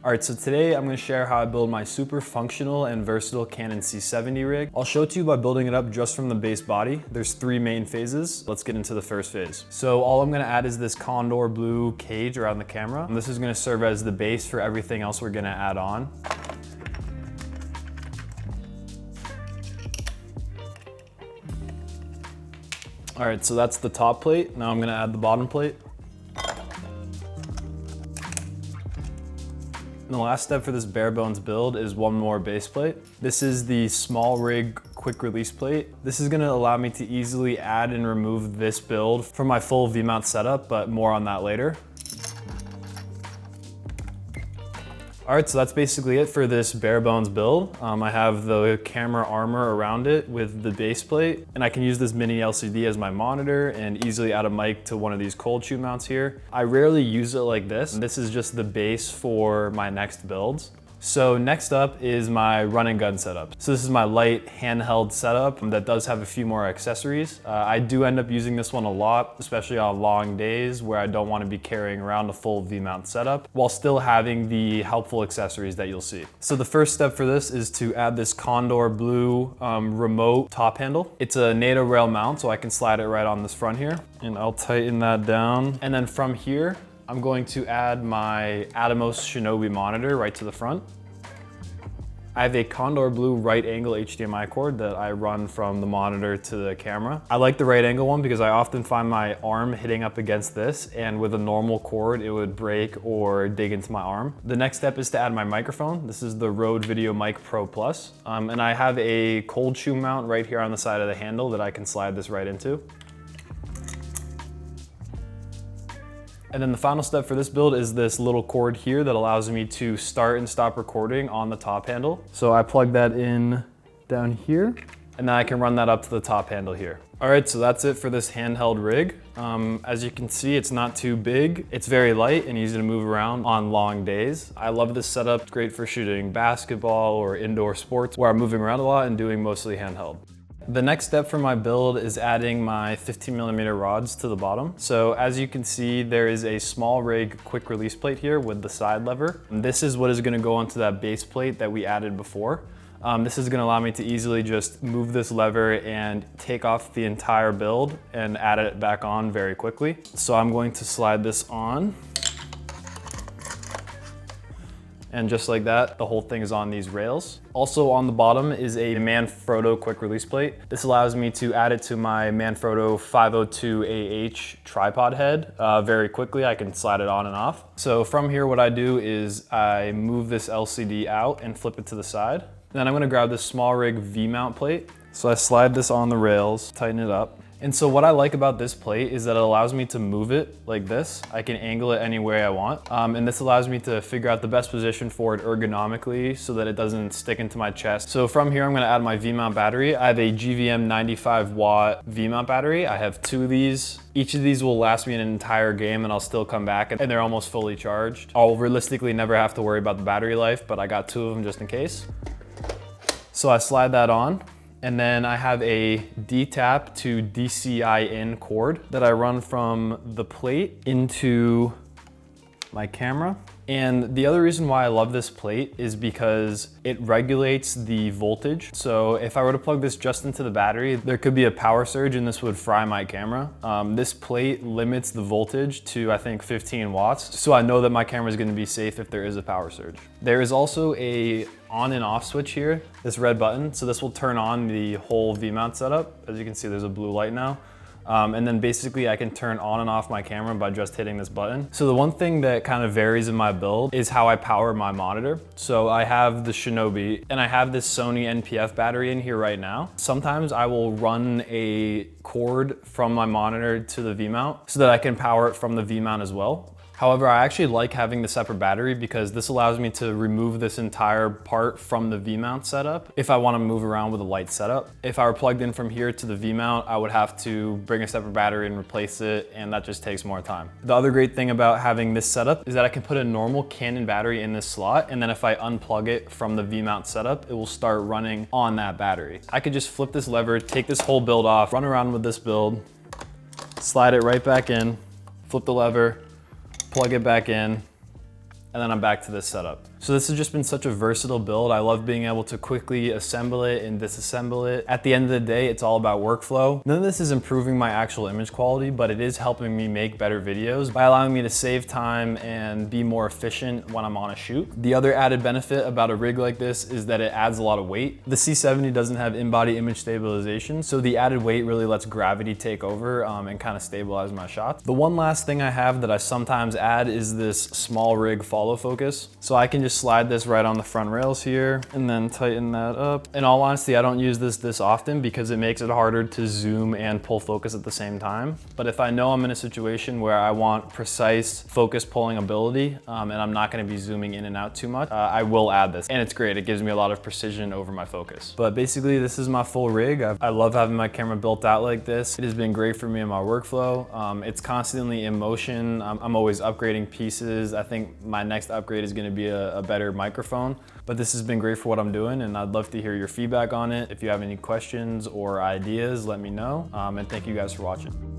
All right, so today I'm gonna share how I build my super functional and versatile Canon C70 rig. I'll show it to you by building it up just from the base body. There's 3 main phases. Let's get into the first phase. So all I'm gonna add is this condor blue cage around the camera. And this is gonna serve as the base for everything else we're gonna add on. All right, so that's the top plate. Now I'm gonna add the bottom plate. And the last step for this bare bones build is one more base plate. This is the small rig quick release plate. This is gonna allow me to easily add and remove this build from my full V-mount setup, but more on that later. All right, so that's basically it for this bare bones build. I have the camera armor around it with the base plate, and I can use this mini LCD as my monitor and easily add a mic to one of these cold shoe mounts here. I rarely use it like this. This is just the base for my next builds. So next up is my run and gun setup. So this is my light handheld setup that does have a few more accessories. I do end up using this one a lot, especially on long days where I don't want to be carrying around a full V-mount setup while still having the helpful accessories that you'll see. So the first step for this is to add this condor blue remote top handle. It's a NATO rail mount, so I can slide it right on this front here, and I'll tighten that down. And then from here, I'm going to add my Atomos Shinobi monitor right to the front. I have a condor blue right angle HDMI cord that I run from the monitor to the camera. I like the right angle one because I often find my arm hitting up against this, and with a normal cord, it would break or dig into my arm. The next step is to add my microphone. This is the Rode Video Mic Pro Plus. And I have a cold shoe mount right here on the side of the handle that I can slide this right into. And then the final step for this build is this little cord here that allows me to start and stop recording on the top handle. So I plug that in down here, and then I can run that up to the top handle here. All right, so that's it for this handheld rig. As you can see, it's not too big. It's very light and easy to move around on long days. I love this setup. It's great for shooting basketball or indoor sports where I'm moving around a lot and doing mostly handheld. The next step for my build is adding my 15mm rods to the bottom. So as you can see, there is a small rig quick release plate here with the side lever. And this is what is gonna go onto that base plate that we added before. This is gonna allow me to easily just move this lever and take off the entire build and add it back on very quickly. So I'm going to slide this on. And just like that, the whole thing is on these rails. Also on the bottom is a Manfrotto quick release plate. This allows me to add it to my Manfrotto 502AH tripod head very quickly. I can slide it on and off. So from here, what I do is I move this LCD out and flip it to the side. Then I'm gonna grab this small rig V-mount plate. So I slide this on the rails, tighten it up. And so what I like about this plate is that it allows me to move it like this. I can angle it any way I want. And this allows me to figure out the best position for it ergonomically so that it doesn't stick into my chest. So from here, I'm gonna add my V-mount battery. I have a GVM 95 watt V-mount battery. I have 2 of these. Each of these will last me an entire game and I'll still come back and they're almost fully charged. I'll realistically never have to worry about the battery life, but I got 2 of them just in case. So I slide that on. And then I have a D-tap to DCI in cord that I run from the plate into my camera. And the other reason why I love this plate is because it regulates the voltage. So if I were to plug this just into the battery, there could be a power surge and this would fry my camera. This plate limits the voltage to, I think, 15 watts. So I know that my camera is gonna be safe if there is a power surge. There is also a on and off switch here, this red button. So this will turn on the whole V-mount setup. As you can see, there's a blue light now. And then basically I can turn on and off my camera by just hitting this button. So the one thing that kind of varies in my build is how I power my monitor. So I have the Shinobi and I have this Sony NPF battery in here right now. Sometimes I will run a cord from my monitor to the V-mount so that I can power it from the V-mount as well. However, I actually like having the separate battery because this allows me to remove this entire part from the V-mount setup if I want to move around with a light setup. If I were plugged in from here to the V-mount, I would have to bring a separate battery and replace it, and that just takes more time. The other great thing about having this setup is that I can put a normal Canon battery in this slot, and then if I unplug it from the V-mount setup, it will start running on that battery. I could just flip this lever, take this whole build off, run around with this build, slide it right back in, flip the lever, plug it back in, and and then I'm back to this setup. So this has just been such a versatile build. I love being able to quickly assemble it and disassemble it. At the end of the day, it's all about workflow. None of this is improving my actual image quality, but it is helping me make better videos by allowing me to save time and be more efficient when I'm on a shoot. The other added benefit about a rig like this is that it adds a lot of weight. The C70 doesn't have in-body image stabilization, so the added weight really lets gravity take over and kind of stabilize my shots. The one last thing I have that I sometimes add is this small rig follow focus. So I can just slide this right on the front rails here and then tighten that up. In all honesty, I don't use this often because it makes it harder to zoom and pull focus at the same time. But if I know I'm in a situation where I want precise focus pulling ability and I'm not going to be zooming in and out too much, I will add this. And it's great. It gives me a lot of precision over my focus. But basically, this is my full rig. I love having my camera built out like this. It has been great for me in my workflow. It's constantly in motion. I'm always upgrading pieces. I think my next upgrade is going to be a better microphone. But this has been great for what I'm doing, and I'd love to hear your feedback on it. If you have any questions or ideas, let me know. And thank you guys for watching.